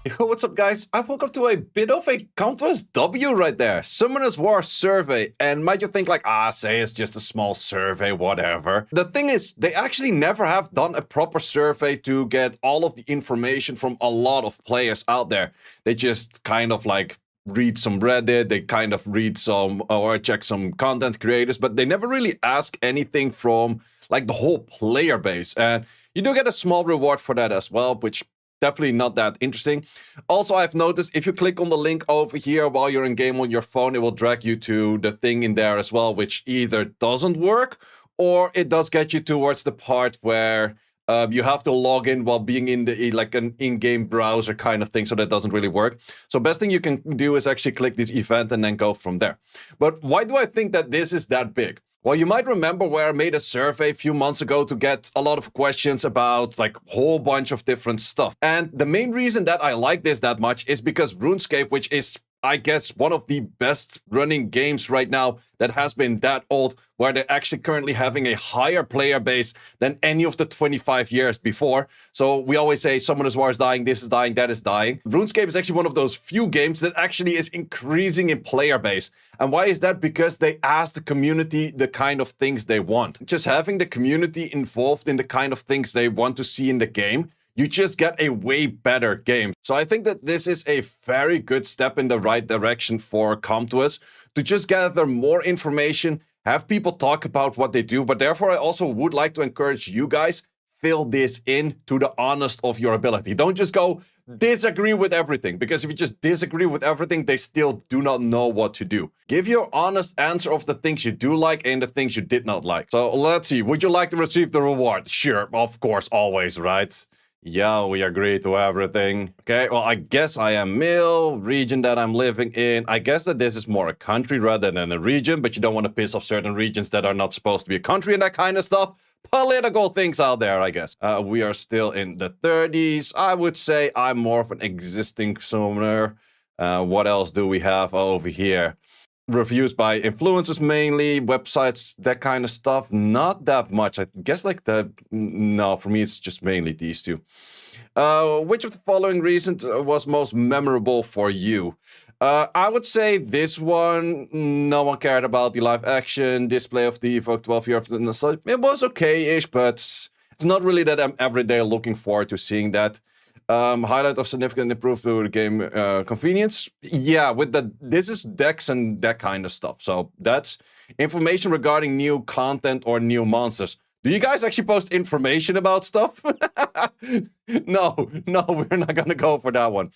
Yo, what's up, guys? I woke up to a bit of a Com2us W right there. Summoners War survey. And might you think like, say it's just a small survey, whatever. The thing is, they actually never have done a proper survey to get all of the information from a lot of players out there. They just kind of like read some Reddit, they kind of read some or check some content creators, but they never really ask anything from like the whole player base. And you do get a small reward for that as well, which definitely not that interesting. Also, I've noticed if you click on the link over here while you're in game on your phone, it will drag you to the thing in there as well, which either doesn't work or it does get you towards the part where you have to log in while being in the like an in-game browser kind of thing, so that doesn't really work. So best thing you can do is actually click this event and then go from there. But why do I think that this is that big? Well, you might remember where I made a survey a few months ago to get a lot of questions about like a whole bunch of different stuff. And the main reason that I like this that much is because RuneScape, which is, I guess, one of the best running games right now that has been that old, where they're actually currently having a higher player base than any of the 25 years before. So we always say Summoners War is dying, this is dying, that is dying. RuneScape is actually one of those few games that actually is increasing in player base. And why is that? Because they ask the community the kind of things they want. Just having the community involved in the kind of things they want to see in the game, you just get a way better game. So I think that this is a very good step in the right direction for Com2us to just gather more information, have people talk about what they do, but therefore I also would like to encourage you guys, fill this in to the honest of your ability. Don't just go disagree with everything, because if you just disagree with everything, they still do not know what to do. Give your honest answer of the things you do like and the things you did not like. So let's see, would you like to receive the reward? Sure, of course, always, right? Yeah, we agree to everything. Okay, well, I guess I am male, region that I'm living in. I guess that this is more a country rather than a region, but you don't want to piss off certain regions that are not supposed to be a country and that kind of stuff. Political things out there, I guess. We are still in the 30s. I would say I'm more of an existing summoner. What else do we have over here? Reviews by influencers mainly, websites, that kind of stuff. Not that much. I guess like no, for me it's just mainly these two. Which of the following reasons was most memorable for you? I would say this one. No one cared about the live action display of the Evoke 12 year of the nostalgia. It was okay-ish, but it's not really that I'm every day looking forward to seeing that. Highlight of significant improvement with game convenience. Yeah, with this is decks and that kind of stuff. So that's information regarding new content or new monsters. Do you guys actually post information about stuff? No, we're not gonna go for that one.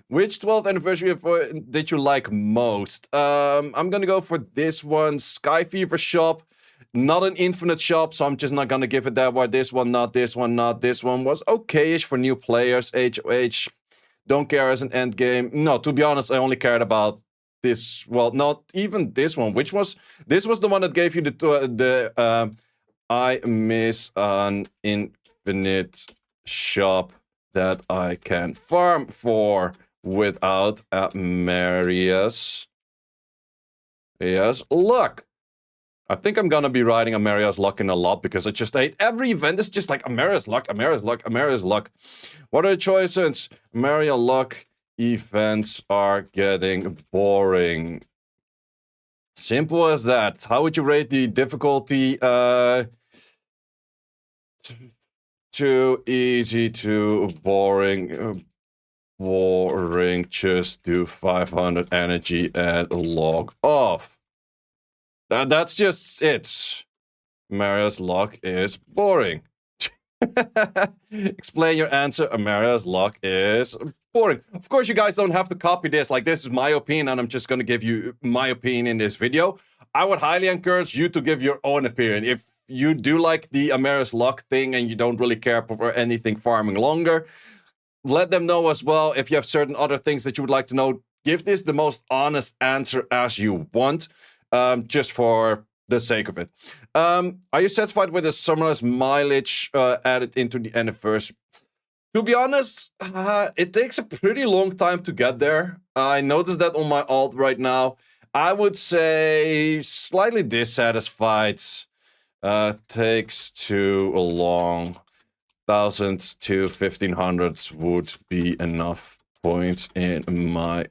Which 12th anniversary did you like most? I'm gonna go for this one, Sky Fever Shop. Not an infinite shop, so I'm just not gonna give it that one. This one, not this one, not this one. Was okay-ish for new players. HOH, don't care as an end game. No, to be honest, I only cared about this. Well, not even this one. Which was this was the one that gave you the I miss an infinite shop that I can farm for without Marius. Yes, look. I think I'm gonna be riding Amaria's luck in a lot because I just ate every event. It's just like Amaria's luck, Amaria's luck, Amaria's luck. What are the choices? Amaria luck events are getting boring. Simple as that. How would you rate the difficulty? Too easy to boring. Boring. Just do 500 energy and log off. That's just it. Maria's luck is boring. Explain your answer. Maria's luck is boring. Of course, you guys don't have to copy this. Like, this is my opinion, and I'm just going to give you my opinion in this video. I would highly encourage you to give your own opinion. If you do like the Amaria's luck thing and you don't really care for anything farming longer, let them know as well. If you have certain other things that you would like to know, give this the most honest answer as you want. Just for the sake of it. Are you satisfied with the summer's mileage added into the anniversary? To be honest, it takes a pretty long time to get there. I noticed that on my alt right now. I would say slightly dissatisfied. Takes too long. 1,000 to 1,500 would be enough. point in my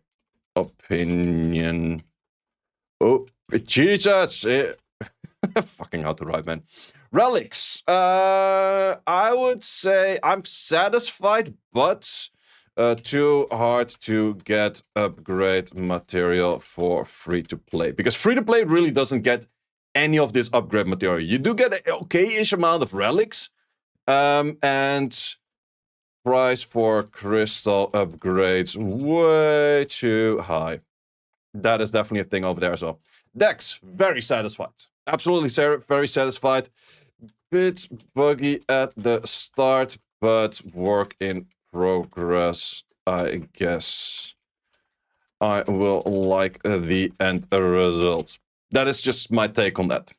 opinion. Oh, Jesus! Fucking how to write, man. Relics. I would say I'm satisfied, but too hard to get upgrade material for free-to-play. Because free-to-play really doesn't get any of this upgrade material. You do get an okay-ish amount of relics. And price for crystal upgrades way too high. That is definitely a thing over there as well. Dex, very satisfied. Absolutely very satisfied. Bit buggy at the start, but work in progress, I guess. I will like the end result. That is just my take on that.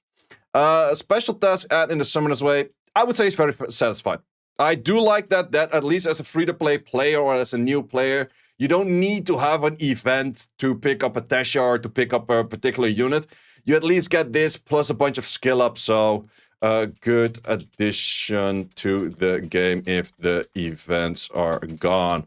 Special task add in the Summoner's Way, I would say it's very satisfied. I do like that at least as a free-to-play player or as a new player, you don't need to have an event to pick up a Tesha or to pick up a particular unit. You at least get this plus a bunch of skill up, so a good addition to the game if the events are gone.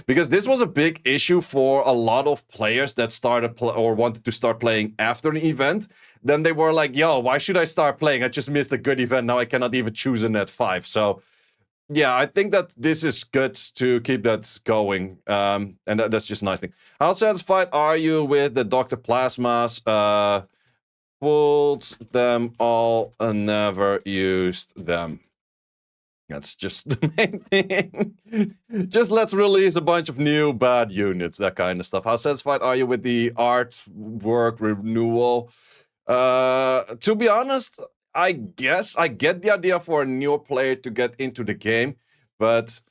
Because this was a big issue for a lot of players that started or wanted to start playing after an event. Then they were like, yo, why should I start playing? I just missed a good event, now I cannot even choose a net 5. So yeah, I think that this is good to keep that going, and that's just a nice thing. How satisfied are you with the Dr. Plasmas? Pulled them all and never used them. That's just the main thing. Just let's release a bunch of new bad units, that kind of stuff. How satisfied are you with the artwork renewal? To be honest, I guess I get the idea for a newer player to get into the game, but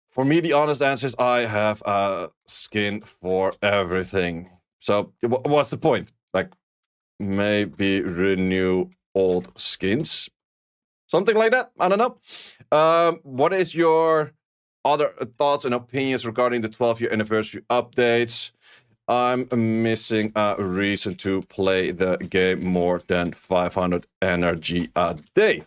for me, the honest answer is I have a skin for everything. So what's the point? Like, maybe renew old skins? Something like that? I don't know. What is your other thoughts and opinions regarding the 12-year anniversary updates? I'm missing a reason to play the game more than 500 energy a day.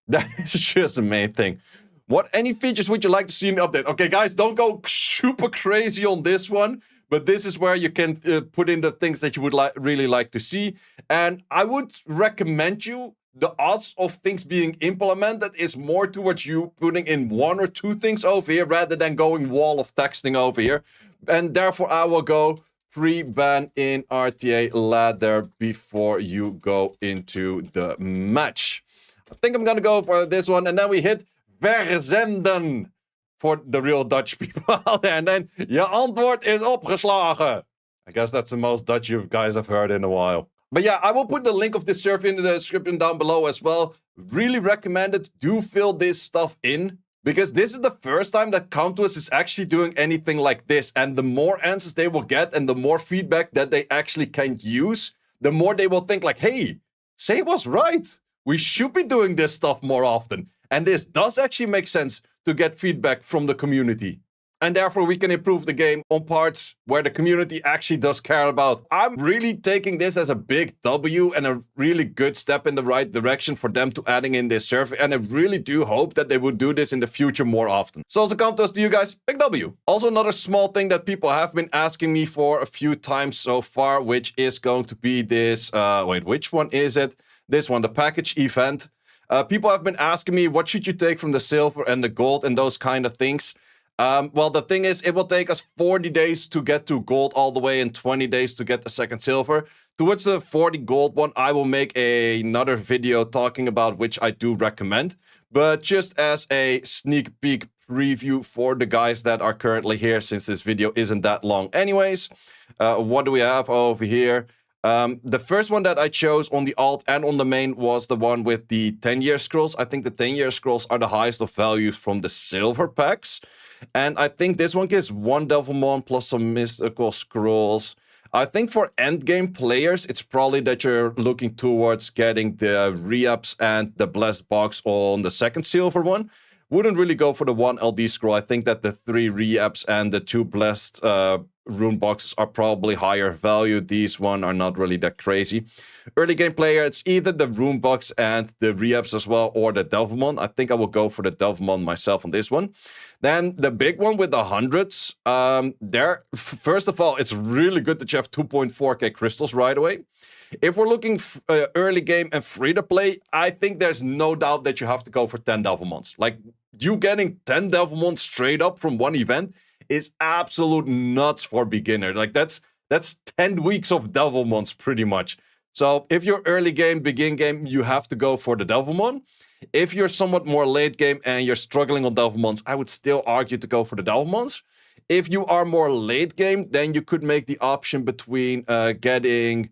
That is just the main thing. What any features would you like to see in the update? Okay, guys, don't go super crazy on this one, but this is where you can put in the things that you would really like to see. And I would recommend you the odds of things being implemented is more towards you putting in 1 or 2 things over here rather than going wall of texting over here. And therefore, I will go pre-ban in RTA ladder before you go into the match. I think I'm gonna go for this one, and then we hit verzenden for the real Dutch people out there. And then, je antwoord is opgeslagen. I guess that's the most Dutch you guys have heard in a while. But yeah, I will put the link of this server in the description down below as well. Really recommend it. Do fill this stuff in, because this is the first time that Com2us is actually doing anything like this. And the more answers they will get and the more feedback that they actually can use, the more they will think like, hey, Sei was right. We should be doing this stuff more often. And this does actually make sense to get feedback from the community. And therefore, we can improve the game on parts where the community actually does care about. I'm really taking this as a big W and a really good step in the right direction for them to adding in this server. And I really do hope that they would do this in the future more often. So as a Com2us to you guys, big W. Also, another small thing that people have been asking me for a few times so far, which is going to be this, wait, which one is it? This one, the package event. People have been asking me, what should you take from the silver and the gold and those kind of things? Well, the thing is, it will take us 40 days to get to gold all the way and 20 days to get the second silver. Towards the 40 gold one, I will make another video talking about which I do recommend. But just as a sneak peek preview for the guys that are currently here, since this video isn't that long anyways, what do we have over here? The first one that I chose on the alt and on the main was the one with the 10-year scrolls. I think the 10-year scrolls are the highest of values from the silver packs. And I think this one gives 1 Devilmon plus some mystical scrolls. I think for endgame players, it's probably that you're looking towards getting the re-ups and the blessed box on the second silver one. Wouldn't really go for the 1 LD scroll. I think that the 3 re-ups and the 2 blessed rune boxes are probably higher value. These one are not really that crazy. Early game player, it's either the rune box and the re-ups as well, or the Delvamon. I think I will go for the Delvamon myself on this one. Then the big one with the hundreds. First of all, it's really good that you have 2.4k crystals right away. If we're looking early game and free to play, I think there's no doubt that you have to go for 10 Delvamons. Like, you getting 10 Delvamons straight up from one event is absolute nuts for beginner. Like, that's 10 weeks of Delvamons pretty much. So if you're early game, begin game, you have to go for the Delvamon. If you're somewhat more late game and you're struggling on Delvamons, I would still argue to go for the Delvamons. If you are more late game, then you could make the option between getting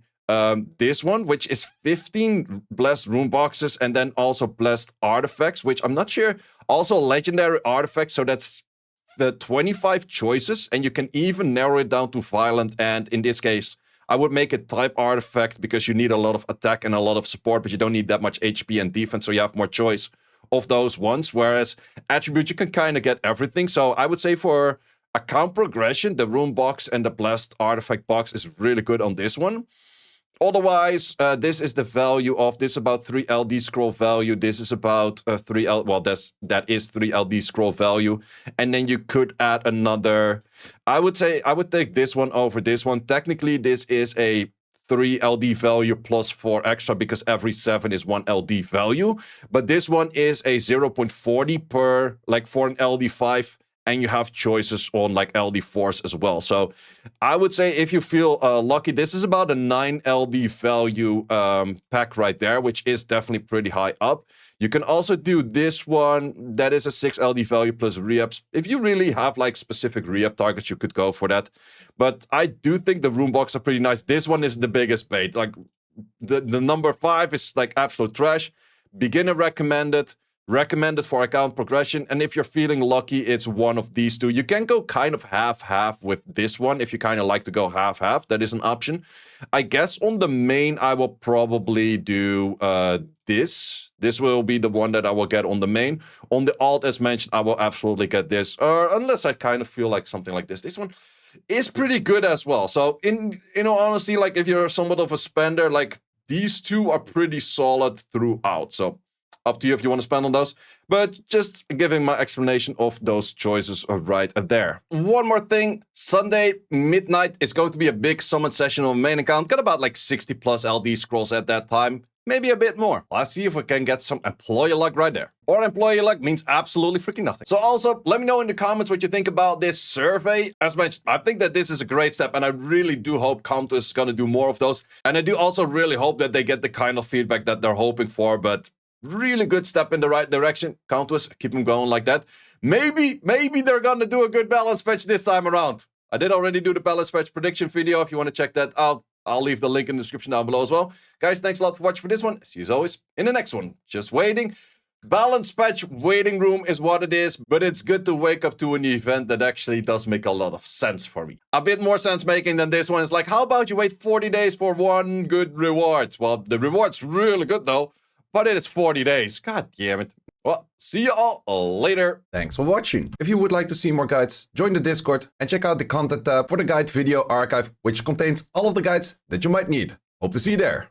this one, which is 15 blessed rune boxes, and then also blessed artifacts, which I'm not sure. Also legendary artifacts, so that's the 25 choices, and you can even narrow it down to violent. And in this case, I would make it type artifact because you need a lot of attack and a lot of support, but you don't need that much HP and defense, so you have more choice of those ones. Whereas attribute, you can kind of get everything. So I would say for account progression, the rune box and the blessed artifact box is really good on this one. Otherwise, this is the value of this, about 3 LD scroll value. This is about 3 L. Well, that is 3 LD scroll value, and then you could add another. I would say I would take this one over this one. Technically, this is a 3 LD value plus 4 extra because every 7 is 1 LD value. But this one is a 0.40 per, like, for an LD5. And you have choices on like LD4s as well. So I would say if you feel lucky, this is about a 9 LD value pack right there, which is definitely pretty high up. You can also do this one. That is a 6 LD value plus re-ups. If you really have like specific re-up targets, you could go for that. But I do think the rune box are pretty nice. This one is the biggest bait. Like the number 5 is like absolute trash. Beginner recommended. Recommended for account progression, and if you're feeling lucky, it's one of these two. You can go kind of half-half with this one if you kind of like to go half-half. That is an option. I guess on the main, I will probably do this. This will be the one that I will get on the main. On the alt, as mentioned, I will absolutely get this, unless I kind of feel like something like this. This one is pretty good as well. So, in all honesty, like if you're somewhat of a spender, like these two are pretty solid throughout. So, up to you if you want to spend on those, but just giving my explanation of those choices right there. One more thing, Sunday midnight is going to be a big summon session on my main account. Got about like 60 plus LD scrolls at that time, maybe a bit more. Let's see if we can get some employee luck right there. Or employee luck means absolutely freaking nothing. So also, let me know in the comments what you think about this survey. As mentioned, I think that this is a great step, and I really do hope Com2us is going to do more of those. And I do also really hope that they get the kind of feedback that they're hoping for, but really good step in the right direction. Com2us, keep them going like that. Maybe they're gonna do a good balance patch this time around. I did already do the balance patch prediction video. If you want to check that out, I'll leave the link in the description down below as well. Guys, thanks a lot for watching for this one. See you as always in the next one. Just waiting. Balance patch waiting room is what it is, but it's good to wake up to an event that actually does make a lot of sense for me. A bit more sense making than this one. It's like, how about you wait 40 days for one good reward? Well, the reward's really good though. But it is 40 days. God damn it. Well, see you all later. Thanks for watching. If you would like to see more guides, join the Discord and check out the content tab for the guide video archive, which contains all of the guides that you might need. Hope to see you there.